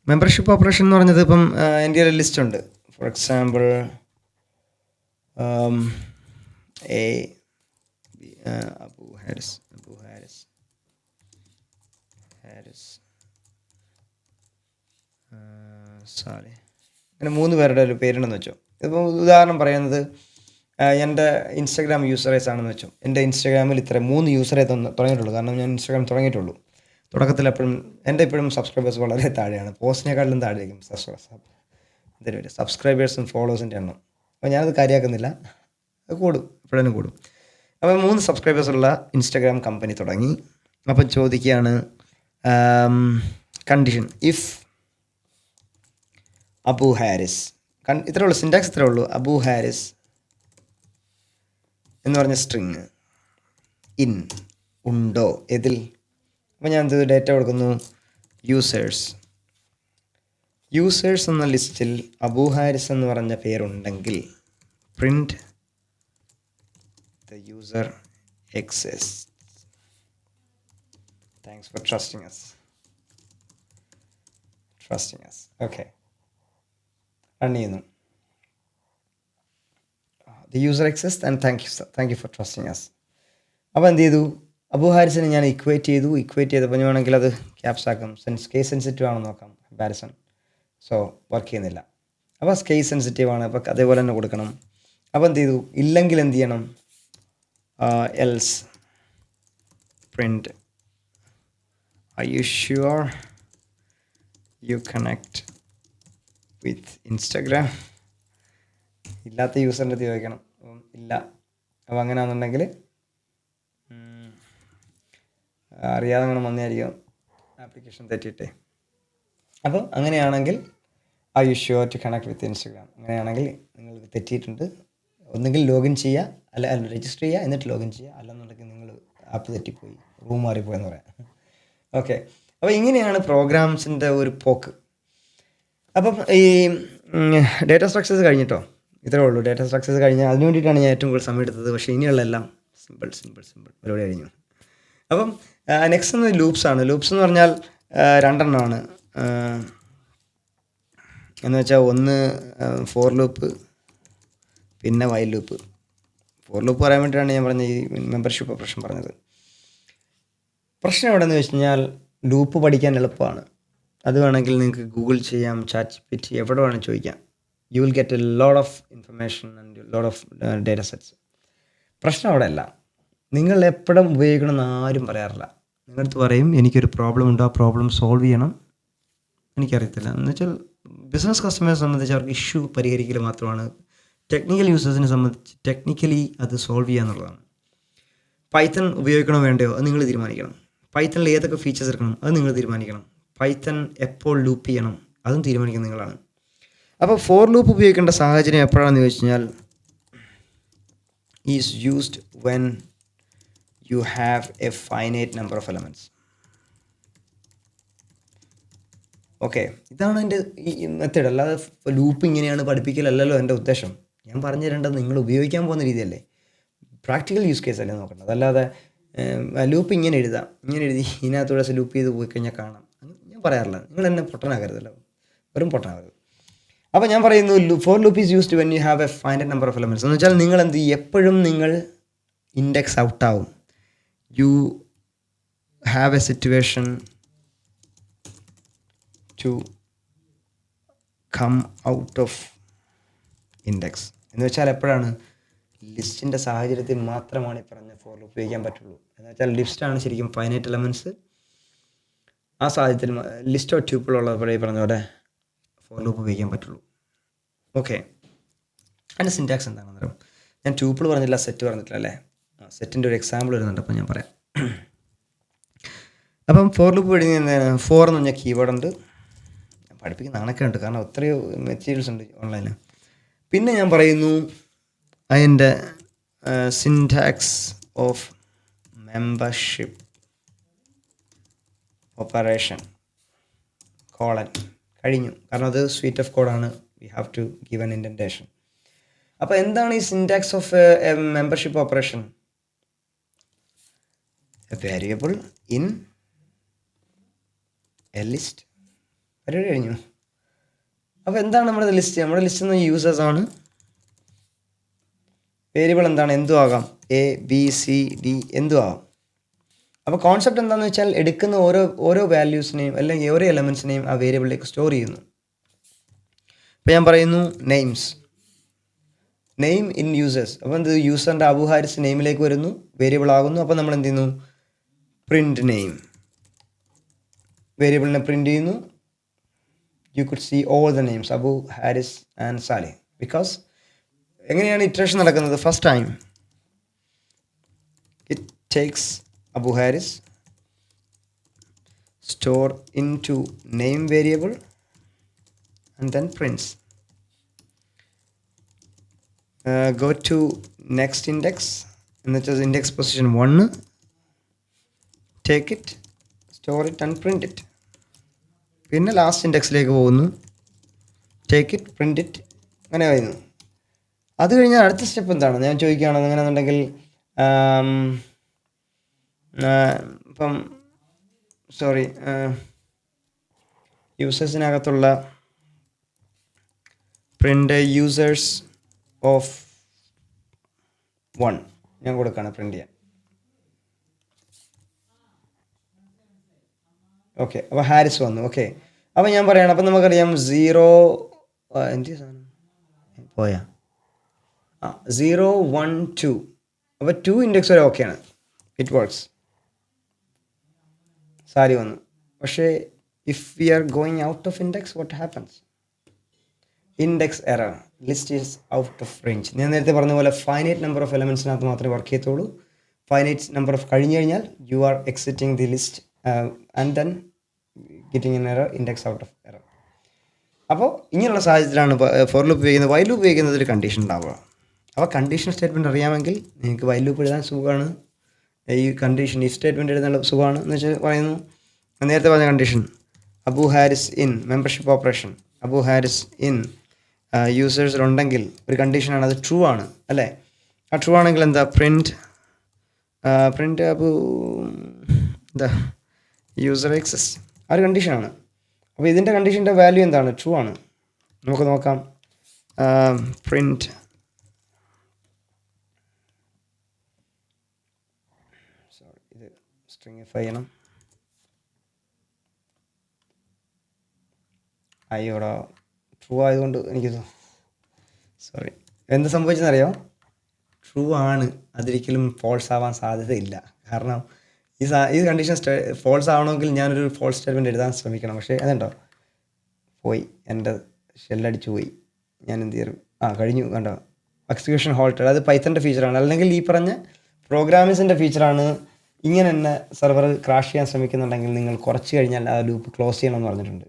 Membership operation എന്ന് പറഞ്ഞത് ഇപ്പം എൻ്റെ ഒരു ലിസ്റ്റ് ഉണ്ട്. For example a Abu Haris Saleh, അങ്ങനെ 3 പേരുടെ ഒരു പേരുണ്ടെന്ന് വെച്ചോ. ഇതിപ്പോൾ ഉദാഹരണം പറയുന്നത് എൻ്റെ ഇൻസ്റ്റാഗ്രാം യൂസറേഴ്സ് ആണെന്ന് വെച്ചോ. എൻ്റെ ഇൻസ്റ്റാഗ്രാമിൽ ഇത്ര 3 യൂസറേ തുടങ്ങിയിട്ടുള്ളൂ. കാരണം ഞാൻ ഇൻസ്റ്റാഗ്രാം തുടങ്ങിയിട്ടുള്ളൂ. തുടക്കത്തിൽ എപ്പോഴും എൻ്റെ ഇപ്പോഴും സബ്സ്ക്രൈബേഴ്സ് വളരെ താഴെയാണ്. പോസ്റ്റിനെക്കാട്ടിലും താഴെയായിരിക്കും സബ്സ്ക്രൈബേഴ്സും ഫോളോവേഴ്സിൻ്റെ എണ്ണം. അപ്പോൾ ഞാനത് കാര്യമാക്കുന്നില്ല, അത് കൂടും, എപ്പോഴും കൂടും. അപ്പോൾ 3 സബ്സ്ക്രൈബേഴ്സുള്ള ഇൻസ്റ്റാഗ്രാം കമ്പനി തുടങ്ങി. അപ്പം ചോദിക്കുകയാണ് കണ്ടീഷൻ ഇഫ് അബു ഹാരിസ്, ഇത്രേ ഉള്ളൂ, സിൻറ്റാക്സ് ഇത്രേ ഉള്ളൂ. അബു ഹാരിസ് എന്ന് പറഞ്ഞ സ്ട്രിങ് ഇൻ ഉണ്ടോ ഇതിൽ. അപ്പോൾ ഞാൻ എന്ത് ഡേറ്റ കൊടുക്കുന്നു, യൂസേഴ്സ് എന്ന ലിസ്റ്റിൽ അബു ഹാരിസ് എന്ന് പറഞ്ഞ പേരുണ്ടെങ്കിൽ print the user exist. Thanks for trusting us. Okay, run ചെയ്യുന്നു. The user exist and thank you for trusting us. അപ്പോൾ എന്ത് ചെയ്തു, അബു ഹാരിസിനെ ഞാൻ ഇക്വേറ്റ് ചെയ്തപ്പോൾ ഞാൻ വേണമെങ്കിൽ അത് ക്യാപ്സ് ആക്കും. കേസ് സെൻസിറ്റീവ് ആണെന്ന് നോക്കാം, കമ്പാരിസൺ. സോ വർക്ക് ചെയ്യുന്നില്ല. അപ്പോൾ കേസ് സെൻസിറ്റീവ് ആണ്, അപ്പോൾ അതേപോലെ തന്നെ കൊടുക്കണം. അപ്പോൾ എന്ത് ചെയ്തു, ഇല്ലെങ്കിൽ എന്ത് ചെയ്യണം, else print R you sure U connect with Instagram. ഇല്ലാത്ത യൂസറിൻ്റെ അടുത്ത് ചോദിക്കണം, ഇല്ല. അപ്പോൾ അങ്ങനെയാണെന്നുണ്ടെങ്കിൽ അറിയാതെ അങ്ങനെ വന്നതായിരിക്കും, ആപ്ലിക്കേഷൻ തെറ്റിയിട്ടേ. അപ്പോൾ അങ്ങനെയാണെങ്കിൽ are you sure to connect with Instagram, അങ്ങനെയാണെങ്കിൽ നിങ്ങൾക്ക് തെറ്റിയിട്ടുണ്ട്. ഒന്നുകിൽ ലോഗിൻ ചെയ്യുക, അല്ല രജിസ്റ്റർ ചെയ്യുക, എന്നിട്ട് ലോഗിൻ ചെയ്യുക. അല്ലെന്നുണ്ടെങ്കിൽ നിങ്ങൾ ആപ്പ് തെറ്റിപ്പോയി, റൂം മാറിപ്പോയെന്ന് പറയാം. ഓക്കെ, അപ്പോൾ ഇങ്ങനെയാണ് പ്രോഗ്രാംസിൻ്റെ ഒരു പോക്ക്. അപ്പം ഈ ഡേറ്റ സ്ട്രക്ചേഴ്സ് കഴിഞ്ഞിട്ടോ, ഇത്രേ ഉള്ളൂ. ഡേറ്റ സ്ട്രക്ചേഴ്സ് കഴിഞ്ഞാൽ അതിന് വേണ്ടിയിട്ടാണ് ഞാൻ ഏറ്റവും കൂടുതൽ സമയം എടുത്തത്. പക്ഷേ ഇനിയുള്ള എല്ലാം സിമ്പിൾ പരിപാടി കഴിഞ്ഞു. അപ്പം നെക്സ്റ്റ് എന്ന് ലൂപ്സ് ആണ്. ലൂപ്സ് എന്ന് പറഞ്ഞാൽ 2 എണ്ണമാണ്. എന്ന് വെച്ചാൽ ഒന്ന് ഫോർ ലൂപ്പ്, പിന്നെ വൈൽ ലൂപ്പ്. ഫോർ ലൂപ്പ് പറയാൻ വേണ്ടിയിട്ടാണ് ഞാൻ പറഞ്ഞ ഈ മെമ്പർഷിപ്പ് ഓപ്പറേഷൻ പറഞ്ഞത്. പ്രശ്നം എവിടെയെന്ന് വെച്ച് കഴിഞ്ഞാൽ ലൂപ്പ് പഠിക്കാൻ എളുപ്പമാണ്. അത് വേണമെങ്കിൽ നിങ്ങൾക്ക് ഗൂഗിൾ ചെയ്യാം, ChatGPT എവിടെ വേണമെങ്കിൽ ചോദിക്കാം. You will get A load of information and load of data sets. പ്രശ്നം അവിടെ അല്ല, നിങ്ങൾ എപ്പോഴും ഉപയോഗിക്കണമെന്ന് ആരും പറയാറില്ല. നിങ്ങളടുത്ത് പറയും എനിക്കൊരു പ്രോബ്ലം ഉണ്ട്, ആ പ്രോബ്ലം സോൾവ് ചെയ്യണം. എനിക്കറിയത്തില്ല എന്ന് വെച്ചാൽ ബിസിനസ് കസ്റ്റമേഴ്സിനെ സംബന്ധിച്ച് അവർക്ക് ഇഷ്യൂ പരിഹരിക്കൽ മാത്രമാണ്. ടെക്നിക്കൽ യൂസേഴ്സിനെ സംബന്ധിച്ച് ടെക്നിക്കലി അത് സോൾവ് ചെയ്യുക എന്നുള്ളതാണ്. പൈത്തൺ ഉപയോഗിക്കണോ വേണ്ടയോ അത് നിങ്ങൾ തീരുമാനിക്കണം. പൈത്തണിൽ ഏതൊക്കെ ഫീച്ചേഴ്സ് എടുക്കണം അത് നിങ്ങൾ തീരുമാനിക്കണം. പൈത്തൺ എപ്പോൾ ലൂപ്പ് ചെയ്യണം അതും തീരുമാനിക്കുന്നത് നിങ്ങളാണ്. അപ്പോൾ ഫോർ ലൂപ്പ് ഉപയോഗിക്കേണ്ട സാഹചര്യം എപ്പോഴാണെന്ന് ചോദിച്ചു കഴിഞ്ഞാൽ is used when you have a finite number of elements. Okay, ഇതാണ് എൻ്റെ ഈ മെത്തേഡ്. അല്ലാതെ ലൂപ്പ് ഇങ്ങനെയാണ് പഠിപ്പിക്കലല്ലോ എൻ്റെ ഉദ്ദേശം. ഞാൻ പറഞ്ഞു തരേണ്ടത് നിങ്ങൾ ഉപയോഗിക്കാൻ പോകുന്ന രീതിയല്ലേ, പ്രാക്ടിക്കൽ യൂസ് കേസ് അല്ലേ നോക്കേണ്ടത്. അതല്ലാതെ ലൂപ്പ് ഇങ്ങനെ എഴുതി ഇതിനകത്തൂടെ ലൂപ്പ് ചെയ്ത് പോയി കഴിഞ്ഞാൽ കാണാം, ഞാൻ പറയാറില്ല. നിങ്ങൾ എന്നെ പൊട്ടനാകരുതല്ലോ, വെറും പൊട്ടനാകരുത്. അപ്പോൾ ഞാൻ പറയുന്നു for loop is used when you have a finite number of elements. എന്ന് വെച്ചാൽ നിങ്ങൾ എന്ത് ചെയ്യും, എപ്പോഴും നിങ്ങൾ ഇൻഡെക്സ് ഔട്ടാവും. You have a situation to come out of index. എന്ന് വെച്ചാൽ എപ്പോഴാണ്, ലിസ്റ്റിൻ്റെ സാഹചര്യത്തിൽ മാത്രമാണ് ഈ പറഞ്ഞ ഫോർ ലൂപ്പ് ഉപയോഗിക്കാൻ പറ്റുള്ളൂ. എന്ന് വെച്ചാൽ ലിസ്റ്റാണ് ശരിക്കും ഫൈനൈറ്റ് എലമെൻറ്റ്സ്. ആ സാഹചര്യത്തിൽ ലിസ്റ്റോ ട്യൂപ്പിളോ ഉള്ളപ്പോഴേ ഈ പറഞ്ഞ പോലെ ഫോർ ലൂപ്പ് ഉപയോഗിക്കാൻ പറ്റുള്ളൂ. ഓക്കെ, അതിൻ്റെ സിൻറ്റാക്സ് എന്താണെന്ന് അറിയാം. ഞാൻ ട്യൂപ്പിൾ പറഞ്ഞില്ല, സെറ്റ് പറഞ്ഞിട്ടില്ല അല്ലേ. സെറ്റിൻ്റെ ഒരു എക്സാമ്പിൾ വരുന്നുണ്ട്, അപ്പം ഞാൻ പറയാം. അപ്പം ഫോർ ലൂപ്പ് പഠിക്കുന്ന ഫോർ എന്ന് പറഞ്ഞാൽ കീവേഡ് ഉണ്ട്. ഞാൻ പഠിപ്പിക്കുന്ന കണക്കെ ഉണ്ട്, കാരണം ഒത്തിരി മെറ്റീരിയൽസ് ഉണ്ട് ഓൺലൈനിൽ. പിന്നെ ഞാൻ പറയുന്നു അതിൻ്റെ syntax of membership operation colon കഴിഞ്ഞു. കാരണം അത് സ്വീറ്റ് ഓഫ് കോഡാണ്, we have to give an indentation. അപ്പോൾ എന്താണ് ഈ syntax of a membership operation? A variable in a list. പരിപാടി കഴിഞ്ഞു. അപ്പോൾ എന്താണ് നമ്മുടെ ലിസ്റ്റ്? നമ്മുടെ ലിസ്റ്റ് എന്ന് യൂസേഴ്സ് ആണ്. വേരിയബിൾ എന്താണ്? എന്തും ആകാം, എ ബി സി ഡി എന്തും ആകാം. അപ്പോൾ കോൺസെപ്റ്റ് എന്താണെന്ന് വെച്ചാൽ എടുക്കുന്ന ഓരോ വാല്യൂസിനെയും അല്ലെങ്കിൽ ഓരോ എലമെൻസിനെയും ആ വേരിയബിളിലേക്ക് സ്റ്റോർ ചെയ്യുന്നു. ഇപ്പോൾ ഞാൻ പറയുന്നു നെയിംസ്, നെയിം ഇൻ യൂസേഴ്സ്. അപ്പോൾ എന്ത്, യൂസറിൻ്റെ അബു ഹാരിസ് നെയിമിലേക്ക് വരുന്നു, വേരിയബിൾ ആകുന്നു. അപ്പോൾ നമ്മൾ എന്ത് ചെയ്യുന്നു? പ്രിൻറ്റ് നെയിം, വേരിയബിളിനെ പ്രിൻറ്റ് ചെയ്യുന്നു. You could see all the names Abu Haris and Salih. Because എങ്ങനെയാണ് ഇറ്ററേഷൻ നടക്കുന്നത്? First time it takes Abu Haris, store in to name variable and then prints. Go to next index, and that is index position 1, take it, store it and print it. പിന്നെ last ഇൻഡെക്സിലേക്ക് പോകുന്നു, take it, print it, അങ്ങനെ കഴിയുന്നു. അത് കഴിഞ്ഞാൽ അടുത്ത step എന്താണ് ഞാൻ ചോദിക്കുകയാണെന്ന്. അങ്ങനെയാണെന്നുണ്ടെങ്കിൽ ഇപ്പം യൂസേഴ്സിനകത്തുള്ള പ്രിൻ്റ് യൂസേഴ്സ് ഓഫ് 1 ഞാൻ കൊടുക്കുകയാണ് പ്രിൻ്റ് ചെയ്യാൻ. ഓക്കെ, അപ്പോൾ ഹാരിസ് വന്നു. ഓക്കെ, അപ്പോൾ ഞാൻ പറയുകയാണ്, അപ്പം നമുക്കറിയാം 0 എന്ത് സാധനം പോയാ 0 1 2. അപ്പോൾ 2 ഇൻഡെക്സ് വരെ ഓക്കെയാണ്, ഇറ്റ് വർക്ക്സ്. സാരി വന്നു. പക്ഷേ if we are going out of index, what happens? Index error, list is out of range. ഞാൻ നേരത്തെ പറഞ്ഞ പോലെ ഫൈനൈറ്റ് നമ്പർ ഓഫ് എലമെൻറ്റ്സിനകത്ത് മാത്രമേ വർക്ക് ചെയ്യത്തുള്ളൂ. ഫൈനൈറ്റ് നമ്പർ ഓഫ് കഴിഞ്ഞ് കഴിഞ്ഞാൽ you are exiting the list and then getting N error, index out of error. അപ്പോൾ ഇങ്ങനെയുള്ള സാഹചര്യത്തിലാണ് ഫോർ ലൂപ്പ് ഉപയോഗിക്കുന്നത്. വൈൽ ലൂപ്പ് ഉപയോഗിക്കുന്നത് ഒരു കണ്ടീഷൻ ഉണ്ടാവുക. അപ്പോൾ കണ്ടീഷൻ സ്റ്റേറ്റ്മെൻറ്റ് അറിയാമെങ്കിൽ നിങ്ങൾക്ക് വൈൽ ലൂപ്പ് എഴുതാൻ സുഖമാണ്. ഈ കണ്ടീഷൻ ഈ സ്റ്റേറ്റ്മെൻറ്റ് എഴുതാനുള്ള സുഖമാണ് എന്ന് വെച്ചാൽ പറയുന്നു. നേരത്തെ പറഞ്ഞ condition Abu Haris in membership operation, Abu Haris in യൂസേഴ്സിലുണ്ടെങ്കിൽ ഒരു കണ്ടീഷനാണ്, അത് ട്രൂ ആണ് അല്ലേ? ആ ട്രൂ ആണെങ്കിൽ എന്താ? പ്രിൻറ്റ് അബു എന്താ യൂസർ എക്സിസ്റ്റ്, ആ ഒരു കണ്ടീഷനാണ്. അപ്പോൾ ഇതിൻ്റെ കണ്ടീഷൻ്റെ വാല്യൂ എന്താണ്? ട്രൂ ആണ്. നമുക്ക് നോക്കാം. പ്രിൻറ്റ് ഇത് സ്ട്രിങ്ങിഫൈ ചെയ്യണം. അയ്യോടാ, ട്രൂ ആയതുകൊണ്ട് എനിക്ക് എന്ത് സംഭവിച്ചെന്നറിയോ? ട്രൂ ആണ്, അതൊരിക്കലും ഫോൾസ് ആവാൻ സാധ്യതയില്ല. കാരണം ഈ കണ്ടീഷൻ ഫോൾസ് ആവണമെങ്കിൽ ഞാനൊരു ഫോൾസ് സ്റ്റേറ്റ്മെൻറ്റ് എഴുതാൻ ശ്രമിക്കണം. പക്ഷേ അതുണ്ടോ, പോയി, എൻ്റെ ഷെല്ലടിച്ചു പോയി. ഞാൻ എന്ത് ചെയ്യും? കഴിഞ്ഞു, കണ്ടോ, എക്സിക്യൂഷൻ ഹോൾട്ടഡ്. അത് പൈത്തൻ്റെ ഫീച്ചറാണ്, അല്ലെങ്കിൽ ഈ പറഞ്ഞ പ്രോഗ്രാമിങ്സിൻ്റെ ഫീച്ചറാണ്. ഇങ്ങനെ തന്നെ സെർവർ ക്രാഷ് ചെയ്യാൻ ശ്രമിക്കുന്നുണ്ടെങ്കിൽ നിങ്ങൾ കുറച്ച് കഴിഞ്ഞാൽ ആ ലൂപ്പ് ക്ലോസ് ചെയ്യണമെന്ന് പറഞ്ഞിട്ടുണ്ട്.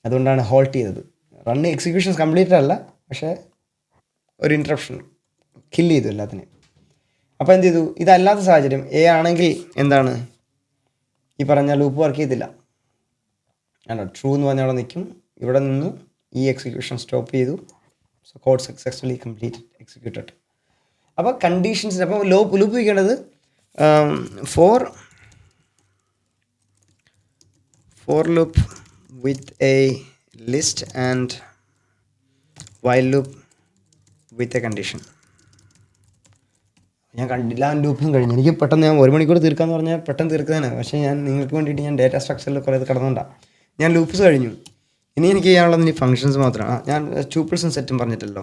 അതുകൊണ്ടാണ് ഹോൾട്ട് ചെയ്തത്. റണ്ണ് എക്സിക്യൂഷൻസ് കംപ്ലീറ്റഡ് അല്ല, പക്ഷേ ഒരു ഇൻട്രപ്ഷൻ കില്ല് ചെയ്തു എല്ലാത്തിനെയും. അപ്പോൾ എന്ത് ചെയ്തു? ഇതല്ലാത്ത സാഹചര്യം എ ആണെങ്കിൽ എന്താണ്? ഈ പറഞ്ഞ ലൂപ്പ് വർക്ക് ചെയ്തില്ല. അല്ല, ട്രൂ എന്ന് പറഞ്ഞാൽ അവിടെ നിൽക്കും. ഇവിടെ നിന്നു ഈ എക്സിക്യൂഷൻ സ്റ്റോപ്പ് ചെയ്തു. So code successfully executed. അപ്പോൾ കണ്ടീഷൻസ്, അപ്പോൾ ലൂപ്പ് ഉപയോഗിക്കേണ്ടത് for loop with a list and while loop with a condition. ഞാൻ കണ്ടില്ല ലൂപ്പും കഴിഞ്ഞു. എനിക്ക് പെട്ടെന്ന് ഞാൻ 1 മണിക്കൂർ തീർക്കാമെന്ന് പറഞ്ഞാൽ പെട്ടെന്ന് തീർക്കുന്നതാണ്. പക്ഷേ ഞാൻ നിങ്ങൾക്ക് വേണ്ടിയിട്ട് ഞാൻ ഡേറ്റ സ്ട്രക്ചറിൽ കുറേ കിടന്നുകൊണ്ടാണ്. ഞാൻ ലൂപ്പ്സ് കഴിഞ്ഞു. ഇനി എനിക്ക് ചെയ്യാനുള്ളത് ഇനി ഫങ്ഷൻസ് മാത്രമാണ്. ഞാൻ ട്യൂപ്പിൾസും സെറ്റും പറഞ്ഞിട്ടല്ലോ.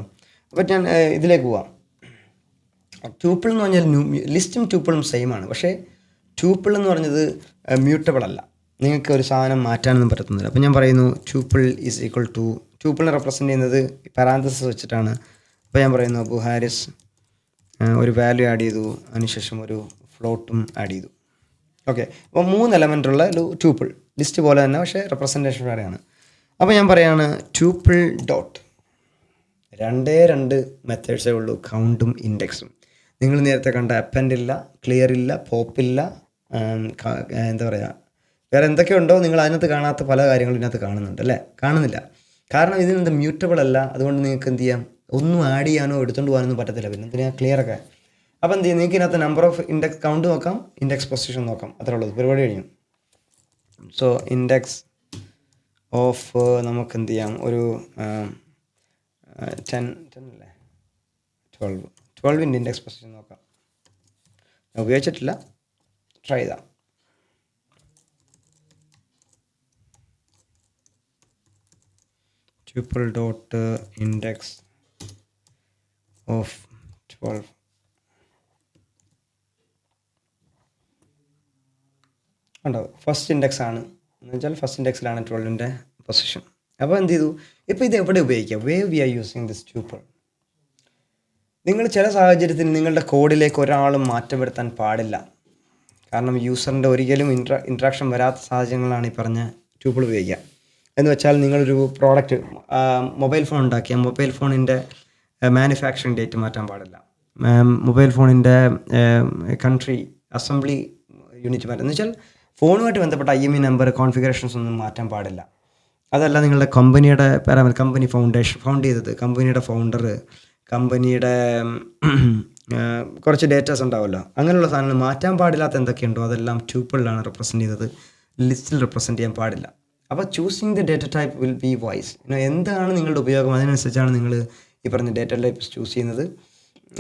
അപ്പോൾ ഞാൻ ഇതിലേക്ക് പോവാം. ട്യൂപ്പിൾ എന്ന് പറഞ്ഞാൽ ലിസ്റ്റും ട്യൂപ്പിളും സെയിം ആണ്. പക്ഷേ ട്യൂപ്പിൾ എന്ന് പറഞ്ഞത് മ്യൂട്ടബിൾ അല്ല. നിങ്ങൾക്ക് ഒരു സാധനം മാറ്റാനൊന്നും പറ്റുന്നില്ല. അപ്പോൾ ഞാൻ പറയുന്നു ട്യൂപ്പിൾ ഈസ് ഈക്വൽ ടു, ട്യൂപ്പിളിനെ റെപ്രസെൻറ്റ് ചെയ്യുന്നത് പാരാന്തസിസ് വെച്ചിട്ടാണ്. അപ്പോൾ ഞാൻ പറയുന്നു അബു ഹാരിസ് ഒരു വാല്യൂ ആഡ് ചെയ്തു, അതിനുശേഷം ഒരു ഫ്ലോട്ടും ആഡ് ചെയ്തു. ഓക്കെ, അപ്പോൾ 3 എലമെൻ്റുള്ള ട്യൂപ്പിൾ ലിസ്റ്റ് പോലെ തന്നെ, പക്ഷേ റെപ്രസെൻറ്റേഷൻ വേറെയാണ്. അപ്പോൾ ഞാൻ പറയുകയാണ് ട്യൂപ്പിൾ ഡോട്ട് 2 മെത്തേഡ്സേ ഉള്ളൂ, കൗണ്ടും ഇൻഡെക്സും. നിങ്ങൾ നേരത്തെ കണ്ട അപ്പൻഡ് ഇല്ല, ക്ലിയർ ഇല്ല, പോപ്പില്ല, എന്താ പറയുക, വേറെ എന്തൊക്കെയുണ്ടോ നിങ്ങൾ അതിനകത്ത് കാണാത്ത പല കാര്യങ്ങളും ഇതിനകത്ത് കാണുന്നുണ്ട് അല്ലേ? കാണുന്നില്ല. കാരണം ഇതിനെന്ത് മ്യൂട്ടബിൾ അല്ല. അതുകൊണ്ട് നിങ്ങൾക്ക് എന്ത് ചെയ്യാം? ഒന്നും ആഡ് ചെയ്യാനോ എടുത്തുകൊണ്ട് പോകാനൊന്നും പറ്റത്തില്ല. പിന്നെ എന്തിനാ ക്ലിയറൊക്കെ. അപ്പോൾ എന്ത് ചെയ്യും? നിങ്ങൾക്ക് ഇതിനകത്ത് നമ്പർ ഓഫ് ഇൻഡെക്സ് കൗണ്ട് നോക്കാം, ഇൻഡെക്സ് പൊസിഷൻ നോക്കാം. അത്രേ ഉള്ളൂ, പരിപാടി കഴിഞ്ഞു. സോ ഇൻഡെക്സ് ഓഫ് നമുക്ക് എന്ത് ചെയ്യാം, ഒരു 10 അല്ലേ 12 ഇൻഡെക്സ് പൊസിഷൻ നോക്കാം. ഞാൻ ഉപയോഗിച്ചിട്ടില്ല, ട്രൈ ചെയ്താം. Tuple dot index of 12. ഉണ്ടോ, ഫസ്റ്റ് ഇൻഡെക്സ് ആണ് എന്ന് വെച്ചാൽ ഫസ്റ്റ് ഇൻഡെക്സിലാണ് 12ൻ്റെ പൊസിഷൻ. അപ്പോൾ എന്ത് ചെയ്തു, ഇപ്പോൾ ഇത് എവിടെ ഉപയോഗിക്കാം, where we are using this tuple. നിങ്ങൾ ചില സാഹചര്യത്തിൽ നിങ്ങളുടെ കോഡിലേക്ക് ഒരാളും മാറ്റം വരുത്താൻ പാടില്ല. കാരണം യൂസറിൻ്റെ ഒരിക്കലും ഇൻട്രാക്ഷൻ വരാത്ത സാഹചര്യങ്ങളാണ് ഈ പറഞ്ഞ ട്യൂപ്പിൾ ഉപയോഗിക്കുക. എന്ന് വെച്ചാൽ നിങ്ങളൊരു പ്രോഡക്റ്റ് മൊബൈൽ ഫോൺ ഉണ്ടാക്കിയ മൊബൈൽ ഫോണിൻ്റെ മാനുഫാക്ചറിങ് ഡേറ്റ് മാറ്റാൻ പാടില്ല. മൊബൈൽ ഫോണിൻ്റെ കൺട്രി അസംബ്ലി യൂണിറ്റ് മാറ്റാം. എന്ന് വെച്ചാൽ ഫോണുമായിട്ട് ബന്ധപ്പെട്ട IMEI നമ്പർ കോൺഫിഗറേഷൻസ് ഒന്നും മാറ്റാൻ പാടില്ല. അതല്ല നിങ്ങളുടെ കമ്പനിയുടെ പാരാമീറ്റർ, കമ്പനി ഫൗണ്ട് ചെയ്തത്, കമ്പനിയുടെ ഫൗണ്ടർ, കമ്പനിയുടെ കുറച്ച് ഡേറ്റാസ് ഉണ്ടാവുമല്ലോ, അങ്ങനെയുള്ള സാധനങ്ങൾ മാറ്റാൻ പാടില്ലാത്ത എന്തൊക്കെയുണ്ടോ അതെല്ലാം ട്യൂപ്പിളിലാണ് റെപ്രസെൻറ്റ് ചെയ്തത്, ലിസ്റ്റിൽ റെപ്രസെൻറ്റ് ചെയ്യാൻ പാടില്ല. അപ്പോൾ choosing the data type will be wise. എന്താണ് നിങ്ങളുടെ ഉപയോഗം അതിനനുസരിച്ചാണ് നിങ്ങൾ ഈ പറഞ്ഞ ഡേറ്റ ടൈപ്പ്സ് ചൂസ് ചെയ്യുന്നത്.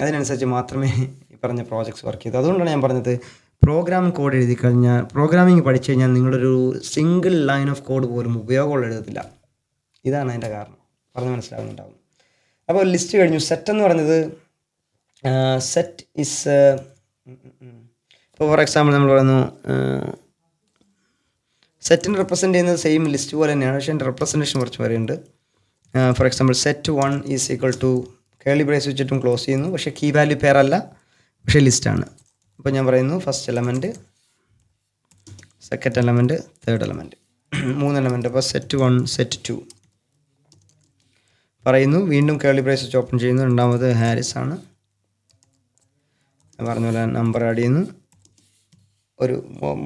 അതിനനുസരിച്ച് മാത്രമേ ഈ പറഞ്ഞ പ്രോജക്ട്സ് വർക്ക് ചെയ്തു. അതുകൊണ്ടാണ് ഞാൻ പറഞ്ഞത്, പ്രോഗ്രാമിംഗ് കോഡ് എഴുതി കഴിഞ്ഞാൽ, പ്രോഗ്രാമിംഗ് പഠിച്ചു കഴിഞ്ഞാൽ നിങ്ങളൊരു സിംഗിൾ ലൈൻ ഓഫ് കോഡ് പോലും ഉപയോഗമുള്ള എഴുതത്തില്ല. ഇതാണ് അതിൻ്റെ കാരണം, പറഞ്ഞ് മനസ്സിലാവുന്നുണ്ടാവും. അപ്പോൾ ലിസ്റ്റ് കഴിഞ്ഞു. സെറ്റ് എന്ന് പറയുന്നത് സെറ്റ് ഇസ്, ഇപ്പോൾ ഫോർ എക്സാമ്പിൾ നമ്മൾ പറയുന്നു സെറ്റിന് റെപ്രസെൻറ്റ് ചെയ്യുന്നത് സെയിം ലിസ്റ്റ് പോലെ തന്നെയാണ്, പക്ഷേ എൻ്റെ റെപ്രസെൻറ്റേഷൻ കുറച്ച് വരെയുണ്ട്. For example set 1 is equal to curly brace വെച്ചിട്ടും ക്ലോസ് ചെയ്യുന്നു, പക്ഷേ കീ വാല്യൂ പേരല്ല, പക്ഷേ ലിസ്റ്റാണ്. അപ്പോൾ ഞാൻ പറയുന്നു first element, second element, third element, 3 element. അപ്പോൾ സെറ്റ് 1 സെറ്റ് 2 പറയുന്നു. വീണ്ടും കേളി ബ്രേസ് വെച്ച് ഓപ്പൺ ചെയ്യുന്നു. രണ്ടാമത് ഹാരിസ് ആണ്. ഞാൻ പറഞ്ഞ പോലെ നമ്പർ ആഡ് ചെയ്യുന്നു. ഒരു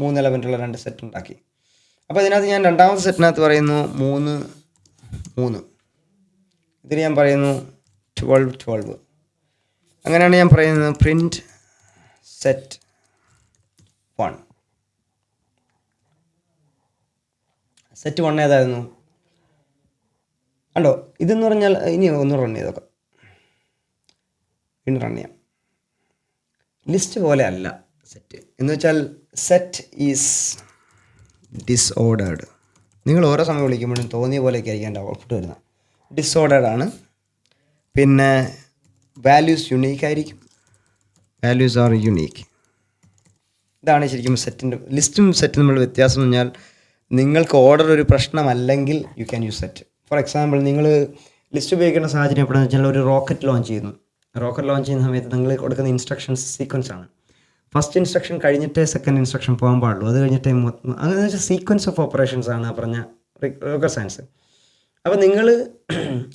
3 എലമെൻറ്റുള്ള 2 സെറ്റ് ഉണ്ടാക്കി. അപ്പോൾ ഇതിനകത്ത് ഞാൻ രണ്ടാമത്തെ സെറ്റിനകത്ത് പറയുന്നു 3. ഇതിൽ ഞാൻ പറയുന്നു 12. അങ്ങനെയാണ് ഞാൻ പറയുന്നത് പ്രിൻറ്റ് സെറ്റ് 1. സെറ്റ് 1 ഏതായിരുന്നു കണ്ടോ. ഇതെന്ന് പറഞ്ഞാൽ ഇനി ഒന്ന് റൺ ചെയ്ത് നോക്കാം, ഇനി റൺ ചെയ്യാം. ലിസ്റ്റ് പോലെ അല്ല സെറ്റ് എന്ന് വെച്ചാൽ സെറ്റ് ഈസ് ഡിസോർഡേർഡ്. നിങ്ങൾ ഓരോ സമയം വിളിക്കുമ്പോഴും തോന്നിയ പോലെയൊക്കെ ആയിരിക്കും എൻ്റെ ഔട്ട്പുട്ട് വരുന്നത്. ഡിസോർഡേർഡ് ആണ്. പിന്നെ വാല്യൂസ് യുണീക്ക് ആയിരിക്കും, വാല്യൂസ് ആർ യുണീക്ക്. ഇതാണ് ശരിക്കും സെറ്റിൻ്റെ, ലിസ്റ്റും സെറ്റും തമ്മിലുള്ള വ്യത്യാസം എന്ന് പറഞ്ഞാൽ, നിങ്ങൾക്ക് ഓർഡർ ഒരു പ്രശ്നമല്ലെങ്കിൽ you can use set. For example നിങ്ങൾ ലിസ്റ്റ് ഉപയോഗിക്കുന്ന സാഹചര്യം എപ്പോഴാണെന്ന് വെച്ചാൽ ഒരു റോക്കറ്റ് ലോഞ്ച് ചെയ്യുന്നു. റോക്കറ്റ് ലോഞ്ച് ചെയ്യുന്ന സമയത്ത് നിങ്ങൾ കൊടുക്കുന്ന ഇൻസ്ട്രക്ഷൻസ് സീക്വൻസ് ആണ്. ഫസ്റ്റ് ഇൻസ്ട്രക്ഷൻ കഴിഞ്ഞിട്ടേ സെക്കൻഡ് ഇൻസ്ട്രക്ഷൻ പോകാൻ പാടുള്ളൂ, അത് കഴിഞ്ഞിട്ടേ അങ്ങനെ വെച്ചാൽ സീക്വൻസ് ഓഫ് ഓപ്പറേഷൻസ് ആണ് പറഞ്ഞ റോക്കറ്റ് സയൻസ്. അപ്പോൾ നിങ്ങൾ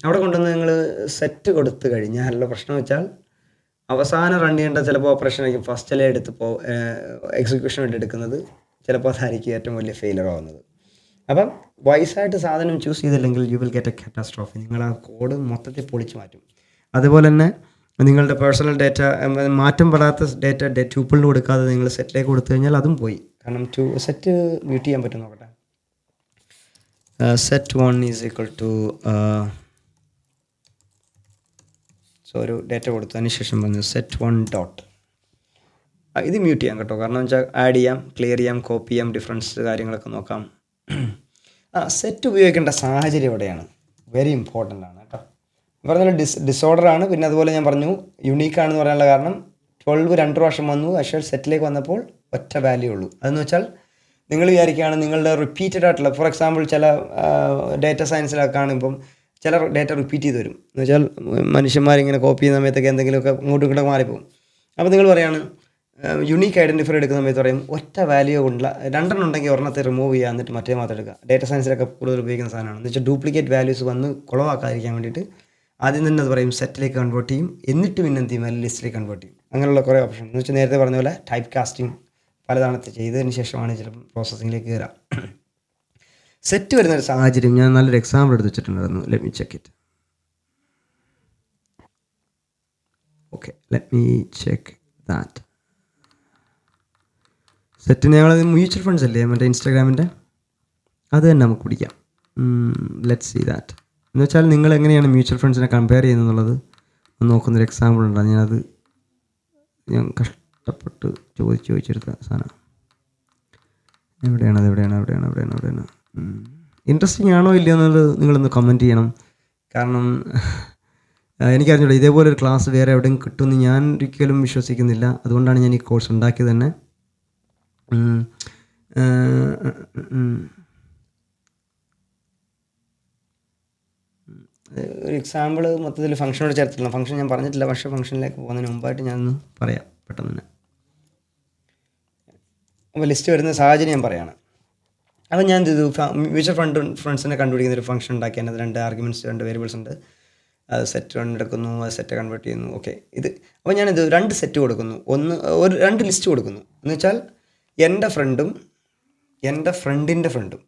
അവിടെ കൊണ്ടുവന്ന് നിങ്ങൾ സെറ്റ് കൊടുത്തു കഴിഞ്ഞാൽ പ്രശ്നം വെച്ചാൽ അവസാനം റൺ ചെയ്യേണ്ട ചിലപ്പോൾ ഓപ്പറേഷൻ ആയിരിക്കും ഫസ്റ്റിലെ എടുത്ത് എക്സിക്യൂഷൻ വേണ്ടി എടുക്കുന്നത്, ചിലപ്പോൾ അതായിരിക്കും ഏറ്റവും വലിയ ഫെയിലർ ആവുന്നത്. അപ്പം വൈസായിട്ട് സാധനം ചൂസ് ചെയ്തില്ലെങ്കിൽ യു വിൽ ഗെറ്റ് എ കാറ്റാസ്ട്രോഫി. നിങ്ങൾ ആ കോഡ് മൊത്തത്തിൽ പൊളിച്ച് മാറ്റും. അതുപോലെ തന്നെ നിങ്ങളുടെ പേഴ്സണൽ ഡേറ്റ, മാറ്റം പെടാത്ത ഡേറ്റ ട്യൂപ്പിളിന് കൊടുക്കാതെ നിങ്ങൾ സെറ്റിലേക്ക് കൊടുത്തു കഴിഞ്ഞാൽ അതും പോയി. കാരണം സെറ്റ് മ്യൂട്ട് ചെയ്യാൻ പറ്റും. നോക്കട്ടെ, സെറ്റ് 1 ഈസ് ഈക്വൽ ടു ഒരു ഡേറ്റ കൊടുത്തതിന് ശേഷം പറഞ്ഞു സെറ്റ് 1 ഡോട്ട്. ഇത് മ്യൂട്ട് ചെയ്യാം കേട്ടോ, കാരണം വെച്ചാൽ ആഡ് ചെയ്യാം, ക്ലിയർ ചെയ്യാം, കോപ്പി ചെയ്യാം, ഡിഫറൻസ് കാര്യങ്ങളൊക്കെ നോക്കാം. സെറ്റ് ഉപയോഗിക്കേണ്ട സാഹചര്യം എവിടെയാണ് വെരി ഇമ്പോർട്ടൻ്റ് ആണ് കേട്ടോ. പറഞ്ഞാൽ ഡിസോർഡർ ആണ്. പിന്നെ അതുപോലെ ഞാൻ പറഞ്ഞു യുണീക്കാണെന്ന് പറയാനുള്ള കാരണം 12 2 പ്രാവശ്യം വന്നു, പക്ഷേ സെറ്റിലേക്ക് വന്നപ്പോൾ ഒറ്റ വാല്യൂ ഉള്ളൂ. അതെന്ന് വെച്ചാൽ നിങ്ങൾ വിചാരിക്കുകയാണ് നിങ്ങളുടെ റിപ്പീറ്റഡ് ആയിട്ടുള്ള, ഫോർ എക്സാമ്പിൾ ചില ഡേറ്റ സയൻസിലൊക്കെ കാണുമ്പം ചില ഡേറ്റ റിപ്പീറ്റ് ചെയ്ത് വരും. എന്ന് വെച്ചാൽ മനുഷ്യന്മാരിങ്ങനെ കോപ്പി ചെയ്യുന്ന സമയത്തൊക്കെ എന്തെങ്കിലുമൊക്കെ അങ്ങോട്ടും ഇങ്ങോട്ടും മാറിപ്പോകും. അപ്പോൾ നിങ്ങൾ പറയാണ് യുണീക്ക് ഐഡൻറ്റിഫയർ എടുക്കുന്ന സമയത്ത് പറയും ഒറ്റ വാല്യൂ കൊണ്ടുള്ള 2 ഉണ്ടെങ്കിൽ ഒരെണ്ണത്തെ റിമൂവ് ചെയ്യുക, എന്നിട്ട് മറ്റേ മാത്രം എടുക്കുക. ഡേറ്റ സയൻസിലൊക്കെ കൂടുതൽ ഉപയോഗിക്കുന്ന സാധനമാണ്. എന്ന് വെച്ചാൽ ഡ്യൂപ്ലിക്കേറ്റ് വാല്യൂസ് വന്ന് കുളവാക്കാതിരിക്കാൻ വേണ്ടിയിട്ട് ആദ്യം തന്നെ അത് പറയും സെറ്റിലേക്ക് കൺവേർട്ട് ചെയ്യും, എന്നിട്ട് പിന്നെ എന്ത് ചെയ്യും ലിസ്റ്റിലേക്ക് കൺവേർട്ട് ചെയ്യും. അങ്ങനെയുള്ള കുറേ ഓപ്ഷൻ. എന്ന് വെച്ചാൽ നേരത്തെ പറഞ്ഞ പോലെ ടൈപ്പ് കാസ്റ്റിംഗ് പലതാണത്തെ ചെയ്തതിന് ശേഷമാണ് ചിലപ്പോൾ പ്രോസസ്സിങ്ങിലേക്ക് കയറാം. സെറ്റ് വരുന്നൊരു സാഹചര്യം ഞാൻ നല്ലൊരു എക്സാമ്പിൾ എടുത്ത് വെച്ചിട്ടുണ്ടായിരുന്നു. Let me check it. Okay, let me check that. സെറ്റിന് ഞങ്ങൾ മ്യൂച്വൽ ഫണ്ട്സ് അല്ലേ മറ്റേ ഇൻസ്റ്റാഗ്രാമിൻ്റെ, അത് തന്നെ നമുക്ക് പിടിക്കാം. Let's see that. എന്ന് വെച്ചാൽ നിങ്ങൾ എങ്ങനെയാണ് മ്യൂച്വൽ ഫണ്ട്സിനെ കമ്പയർ ചെയ്യുന്നത് നോക്കുന്നൊരു എക്സാമ്പിൾ ഉണ്ട്. ഞാൻ കഷ്ടപ്പെട്ട് ചോദിച്ചെടുത്ത സാധനം എവിടെയാണ്. ഇൻട്രസ്റ്റിംഗ് ആണോ ഇല്ലയോ എന്നുള്ളത് നിങ്ങളൊന്ന് കമൻറ്റ് ചെയ്യണം. കാരണം എനിക്കറിഞ്ഞൂടാ ഇതേപോലൊരു ക്ലാസ് വേറെ എവിടെയും കിട്ടുമെന്ന് ഞാൻ ഒരിക്കലും വിശ്വസിക്കുന്നില്ല. അതുകൊണ്ടാണ് ഞാൻ ഈ കോഴ്സ് ഉണ്ടാക്കിയത് തന്നെ. ഒരു എക്സാമ്പിൾ മൊത്തത്തിൽ ഫംഗ്ഷനോട് ചേർത്തില്ല. ഫംഗ്ഷൻ ഞാൻ പറഞ്ഞിട്ടില്ല, പക്ഷേ ഫംഗ്ഷനിലേക്ക് പോകുന്നതിന് മുമ്പായിട്ട് ഞാനൊന്ന് പറയാം പെട്ടെന്ന് തന്നെ. അപ്പോൾ ലിസ്റ്റ് വരുന്ന സാഹചര്യം ഞാൻ പറയുകയാണ്. അപ്പോൾ ഞാൻ ഇത് മ്യൂച്വൽ ഫണ്ട്സിനെ കണ്ടുപിടിക്കുന്ന ഒരു ഫംഗ്ഷൻ ഉണ്ടാക്കി. അതിനകത്ത് 2 ആർഗ്യുമെൻറ്റ്സ് 2 വേരിയബിൾസ് ഉണ്ട്. അത് സെറ്റ് 1 എടുക്കുന്നു, അത് സെറ്റ് കൺവേർട്ട് ചെയ്യുന്നു. ഓക്കെ, അപ്പോൾ ഞാനിത് 2 സെറ്റ് കൊടുക്കുന്നു, 2 ലിസ്റ്റ് കൊടുക്കുന്നു. എന്ന് വെച്ചാൽ എൻ്റെ ഫ്രണ്ടും എൻ്റെ ഫ്രണ്ടിൻ്റെ ഫ്രണ്ടും.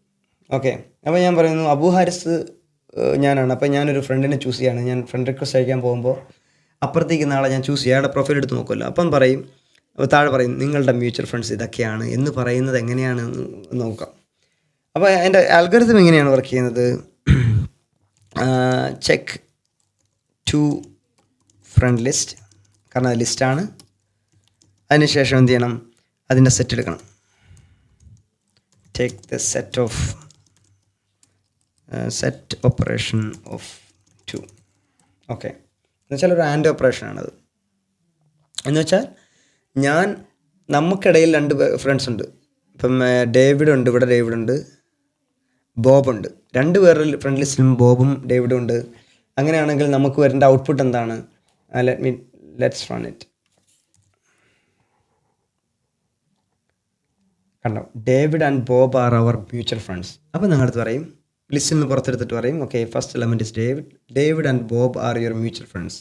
ഓക്കെ, അപ്പോൾ ഞാൻ പറയുന്നു അബു ഹാരിസ് ഞാനാണ്. അപ്പോൾ ഞാനൊരു ഫ്രണ്ടിനെ ചൂസ് ചെയ്യാണ്. ഞാൻ ഫ്രണ്ട് റിക്വസ്റ്റ് അയക്കാൻ പോകുമ്പോൾ അപ്പുറത്തേക്ക് നാളെ ഞാൻ ചൂസ് ചെയ്യുക, അയാളുടെ പ്രൊഫൈൽ എടുത്ത് നോക്കുമല്ലോ. അപ്പം താഴെ പറയും നിങ്ങളുടെ മ്യൂച്വൽ ഫണ്ട്സ് ഇതൊക്കെയാണ് എന്ന് പറയുന്നത് എങ്ങനെയാണ് നോക്കാം. അപ്പോൾ എൻ്റെ അൽഗോരിതം എങ്ങനെയാണ് വർക്ക് ചെയ്യുന്നത്? ചെക്ക് ടു ഫ്രണ്ട് ലിസ്റ്റ്, കാരണം അത് ലിസ്റ്റാണ്. അതിനുശേഷം എന്ത് ചെയ്യണം? അതിൻ്റെ സെറ്റ് എടുക്കണം. Take the set operation of 2. Okay, എന്നുവെച്ചാൽ ഒരു ആൻഡ് ഓപ്പറേഷനാണത്. എന്നുവെച്ചാൽ നമുക്കിടയിൽ 2 ഫ്രണ്ട്സ് ഉണ്ട്. ഇപ്പം ഡേവിഡ് ഉണ്ട്, ഇവിടെ ഡേവിഡ് ഉണ്ട്, ബോബ് ഉണ്ട്. 2 പേരുടെ ഫ്രണ്ട് ലിസ്റ്റിലും ബോബും ഡേവിഡും ഉണ്ട്. അങ്ങനെയാണെങ്കിൽ നമുക്ക് വരേണ്ട ഔട്ട്പുട്ട് എന്താണ്? Let's run it. കണ്ടോ, David and Bob are our mutual friends. അപ്പോൾ നിങ്ങളടുത്ത് പറയും, ലിസ്റ്റിൽ നിന്ന് പുറത്തെടുത്തിട്ട് പറയും, okay first element is David and Bob are your mutual friends.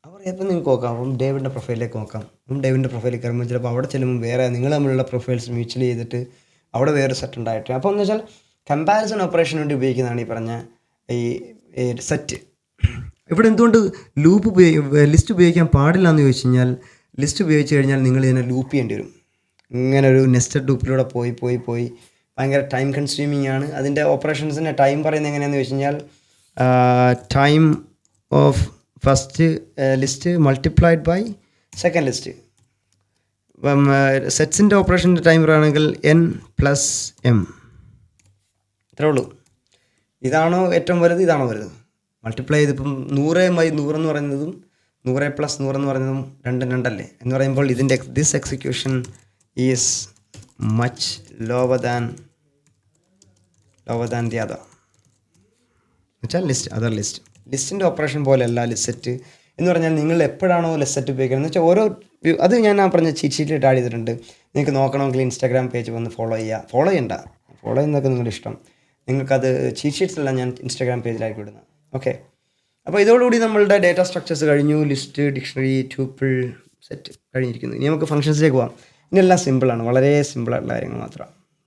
അപ്പോൾ എപ്പോൾ നിങ്ങൾക്ക് നോക്കാം, അപ്പം ഡേവിഡിൻ്റെ പ്രൊഫൈലിലേക്ക് നോക്കാം. അപ്പം ഡേവിഡിൻ്റെ പ്രൊഫൈലിൽ കയറുമ്പോൾ ചിലപ്പോൾ അവിടെ ചെല്ലുമ്പോൾ വേറെ നിങ്ങൾ തമ്മിലുള്ള പ്രൊഫൈൽസ് മ്യൂച്വൽ ചെയ്തിട്ട് അവിടെ വേറെ സെറ്റ് ഉണ്ടായിട്ട്. അപ്പോൾ എന്ന് വെച്ചാൽ കമ്പാരിസൺ ഓപ്പറേഷന് വേണ്ടി ഉപയോഗിക്കുന്നതാണ് ഈ പറഞ്ഞ ഈ സെറ്റ്. ഇവിടെ എന്തുകൊണ്ട് ലിസ്റ്റ് ഉപയോഗിക്കാൻ പാടില്ല എന്ന് ചോദിച്ചു കഴിഞ്ഞാൽ, ലിസ്റ്റ് ഉപയോഗിച്ച് കഴിഞ്ഞാൽ നിങ്ങൾ ഇതിനെ ലൂപ്പ് ചെയ്യേണ്ടി വരും. ഇങ്ങനെ ഒരു നെസ്റ്റഡ് ലൂപ്പിലൂടെ പോയി ഭയങ്കര ടൈം കൺസ്യൂമിങ് ആണ്. അതിൻ്റെ ഓപ്പറേഷൻസിൻ്റെ ടൈം പറയുന്നത് എങ്ങനെയാണെന്ന് ചോദിച്ചു കഴിഞ്ഞാൽ, time of first list multiplied by second list. ഇപ്പം സെറ്റ്സിൻ്റെ ഓപ്പറേഷൻ്റെ ടൈം പറയുകയാണെങ്കിൽ n+m. ഇത്രേ ഉള്ളൂ. ഇതാണോ ഏറ്റവും വലുത്, ഇതാണോ വലുത്? മൾട്ടിപ്ലൈ ചെയ്തിപ്പം 100/100 എന്ന് പറയുന്നതും 100+100 എന്ന് പറയുന്നതും 2 എന്ന് പറയുമ്പോൾ ഇതിൻ്റെ this execution is much lower than the other. എന്നുവെച്ചാൽ ലിസ്റ്റിൻ്റെ ഓപ്പറേഷൻ പോലെയല്ല ലിസ്റ്റ് എന്ന് പറഞ്ഞാൽ നിങ്ങൾ എപ്പോഴാണോ ലിസ്റ്റ് ഉപയോഗിക്കുന്നത് എന്ന് വെച്ചാൽ അത് ഞാൻ പറഞ്ഞ ചീറ്റ് ഷീറ്റിൽ ആഡ് ചെയ്തിട്ടുണ്ട്. നിങ്ങൾക്ക് നോക്കണമെങ്കിൽ ഇൻസ്റ്റാഗ്രാം പേജ് വന്ന് ഫോളോ ചെയ്യണ്ട. ഫോളോ ചെയ്യുന്നതൊക്കെ നിങ്ങളുടെ ഇഷ്ടം. നിങ്ങൾക്കത് ചീറ്റ് ഷീറ്റ്സ് എല്ലാം ഞാൻ ഇൻസ്റ്റാഗ്രാം പേജിലായിരിക്കും ഇടുന്നത്. ഓക്കെ, അപ്പോൾ ഇതോടുകൂടി നമ്മളുടെ ഡേറ്റ സ്ട്രക്ചേഴ്സ് കഴിഞ്ഞു. ലിസ്റ്റ്, ഡിക്ഷണറി, ട്യൂപ്പിൾ, സെറ്റ് കഴിഞ്ഞിരിക്കുന്നു. ഇനി നമുക്ക് ഫംഗ്ഷൻസിലേക്ക് പോകാം. ഇതെല്ലാം സിമ്പിളാണ്, വളരെ സിമ്പിളായിട്ടുള്ള കാര്യങ്ങൾ മാത്രമാണ്.